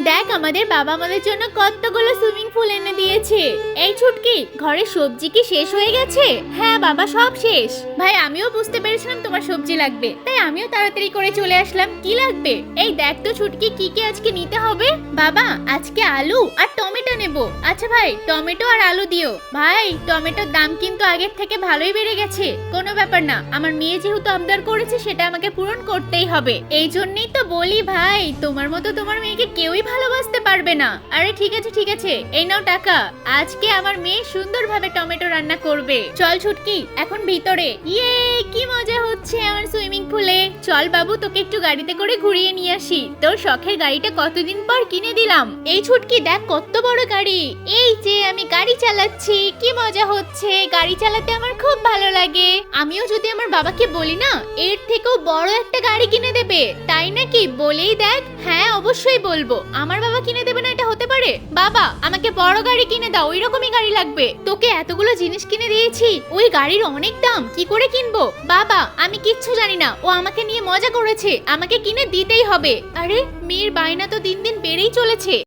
দেখ আমাদের বাবা আমাদের জন্য কতগুলো সুইমিং পুল এনে দিয়েছে। এই ছুটকি, ঘরে সবজি কি শেষ হয়ে গেছে? হ্যাঁ বাবা, সব শেষ। ভাই আমিও বুঝতে পেরেছিলাম তোমার সবজি লাগবে, তাই আমিও তাড়াতাড়ি করে চলে আসলাম। কি লাগবে? এই দেখ তো ছুটকি, কি কি আজকে নিতে হবে। বাবা আজকে আলু আর টমেটো নেব। আচ্ছা ভাই, টমেটো আর আলু দিও। ভাই টমেটোর দাম কিন্তু আগের থেকে ভালোই বেড়ে গেছে। কোনো ব্যাপার না, আমার মেয়ে যেহেতু আবদার করেছে সেটা আমাকে পূরণ করতেই হবে। এই জন্যই তো বলি ভাই, তোমার মতো তোমার মেয়েকে কেউই ভালোবাসতে পারবে না। আরে ঠিক আছে ঠিক আছে, এই নাও টাকা। আজকে আমার মেয়ে সুন্দরভাবে টমেটো রান্না করবে। চল ছুটকি, এখন ভিতরে। ইয়ে, কি মজা হচ্ছে আমার সুইমিং পুলে। চল বাবু, তোকে একটু গাড়িতে করে ঘুরিয়ে নিয়ে আসি। তোর শখের গাড়িটা কতদিন পর কিনে দিলাম। এই ছুটকি দেখ কত বড় গাড়ি। এই যে আমি গাড়ি চালাচ্ছি, কি মজা হচ্ছে। গাড়ি চালাতে আমার খুব ভালো লাগে। আমিও যদি আমার বাবাকে বলি না, এর থেকেও বড় একটা গাড়ি কিনে দেবে। তাই নাকি? বলেই দেখ। হ্যাঁ অবশ্যই বলবো। আমার বাবা কিনে দেবে না এটা হতে পারে? বাবা আমাকে বড় গাড়ি কিনে দাও, ওই রকমই গাড়ি লাগবে। তোকে এতগুলো জিনিস কিনে দিয়েছি, ওই গাড়ির অনেক দাম, কি করে কিনবো? বাবা আমি কিচ্ছু জানি না, ও আমাকে নিয়ে মজা করেছে, আমাকে কিনে দিতেই হবে। আরে মেয়ের বায়না তো দিন দিন বেড়েই চলেছে।